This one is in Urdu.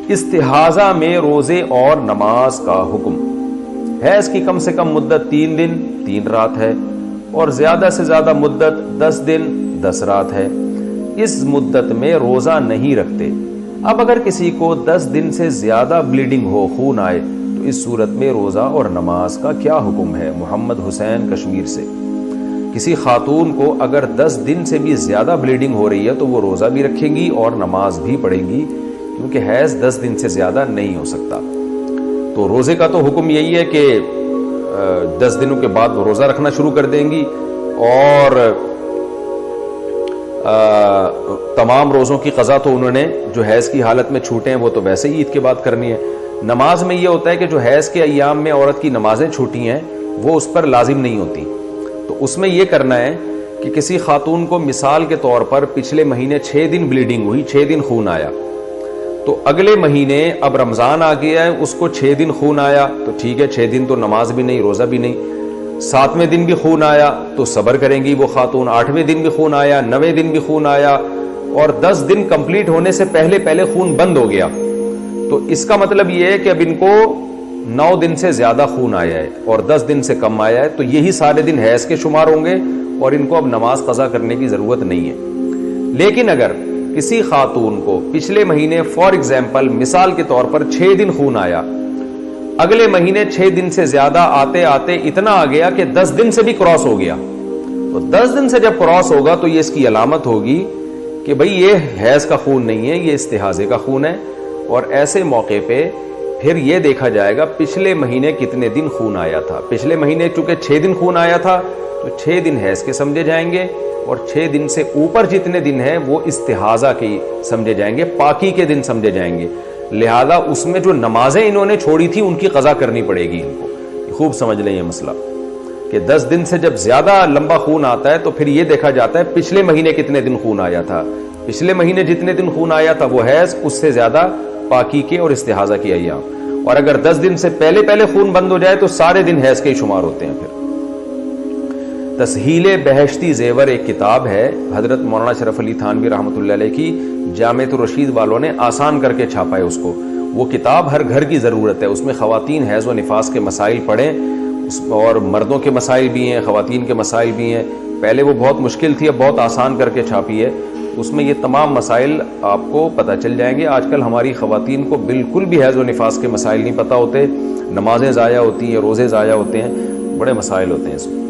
استحاضہ میں روزے اور نماز کا حکم۔ حیض کی کم سے کم مدت 3 دن 3 رات ہے اور زیادہ سے زیادہ مدت 10 دن 10 رات ہے۔ اس مدت میں روزہ نہیں رکھتے۔ اب اگر کسی کو 10 دن سے زیادہ بلیڈنگ ہو، خون آئے، تو اس صورت میں روزہ اور نماز کا کیا حکم ہے؟ محمد حسین کشمیر سے۔ کسی خاتون کو اگر 10 دن سے بھی زیادہ بلیڈنگ ہو رہی ہے تو وہ روزہ بھی رکھیں گی اور نماز بھی پڑھیں گی، کیونکہ حیض 10 دن سے زیادہ نہیں ہو سکتا۔ تو روزے کا تو حکم یہی ہے کہ 10 دنوں کے بعد وہ روزہ رکھنا شروع کر دیں گی، اور تمام روزوں کی قضا تو انہوں نے جو حیض کی حالت میں چھوٹے ہیں وہ تو ویسے ہی عید کے بعد کرنی ہے۔ نماز میں یہ ہوتا ہے کہ جو حیض کے ایام میں عورت کی نمازیں چھوٹی ہیں وہ اس پر لازم نہیں ہوتی، تو اس میں یہ کرنا ہے کہ کسی خاتون کو مثال کے طور پر پچھلے مہینے 6 دن بلیڈنگ ہوئی، 6 دن خون آیا، تو اگلے مہینے اب رمضان آ گیا ہے، اس کو 6 دن خون آیا تو ٹھیک ہے، 6 دن تو نماز بھی نہیں روزہ بھی نہیں۔ 7ویں دن بھی خون آیا تو صبر کریں گی وہ خاتون، 8ویں دن بھی خون آیا، 9ویں دن بھی خون آیا، اور 10 دن کمپلیٹ ہونے سے پہلے پہلے خون بند ہو گیا، تو اس کا مطلب یہ ہے کہ اب ان کو 9 دن سے زیادہ خون آیا ہے اور 10 دن سے کم آیا ہے، تو یہی سارے دن حیض کے شمار ہوں گے اور ان کو اب نماز قضا کرنے کی ضرورت نہیں ہے۔ لیکن اگر کسی خاتون کو پچھلے مہینے فار ایگزامپل مثال کے طور پر 6 دن خون آیا، اگلے مہینے 6 دن سے زیادہ آتے آتے اتنا آ گیا کہ 10 دن سے بھی کراس ہو گیا، تو 10 دن سے جب کراس ہوگا تو یہ اس کی علامت ہوگی کہ بھئی یہ حیض کا خون نہیں ہے، یہ استحاضے کا خون ہے، اور ایسے موقع پہ پھر یہ دیکھا جائے گا پچھلے مہینے کتنے دن خون آیا تھا۔ پچھلے مہینے چونکہ 6 دن خون آیا تھا تو 6 دن حیض کے سمجھے جائیں گے، اور 6 دن سے اوپر جتنے دن ہیں وہ استحاضہ کے سمجھے جائیں گے، پاکی کے دن سمجھے جائیں گے، لہذا اس میں جو نمازیں انہوں نے چھوڑی تھی ان کی قضا کرنی پڑے گی ان کو۔ خوب سمجھ لیں یہ مسئلہ کہ 10 دن سے جب زیادہ لمبا خون آتا ہے تو پھر یہ دیکھا جاتا ہے پچھلے مہینے کتنے دن خون آیا تھا، پچھلے مہینے جتنے دن خون آیا تھا وہ حیض، اس سے زیادہ پاکی کے اور استحاضہ کی ایام، اور اگر 10 دن سے پہلے پہلے خون بند ہو جائے تو سارے دن حیض کے ہی شمار ہوتے ہیں۔ پھر تسہیل بہشتی زیور ایک کتاب ہے، حضرت مولانا شرف علی تھانوی رحمۃ اللہ علیہ کی، جامعۃ الرشید والوں نے آسان کر کے چھاپا ہے اس کو۔ وہ کتاب ہر گھر کی ضرورت ہے، اس میں خواتین حیض و نفاس کے مسائل پڑھیں، اور مردوں کے مسائل بھی ہیں، خواتین کے مسائل بھی ہیں۔ پہلے وہ بہت مشکل تھی، اب بہت آسان کر کے چھاپی ہے، اس میں یہ تمام مسائل آپ کو پتہ چل جائیں گے۔ آج کل ہماری خواتین کو بالکل بھی حیض و نفاس کے مسائل نہیں پتہ ہوتے، نمازیں ضائع ہوتی ہیں، روزے ضائع ہوتے ہیں، بڑے مسائل ہوتے ہیں اس میں۔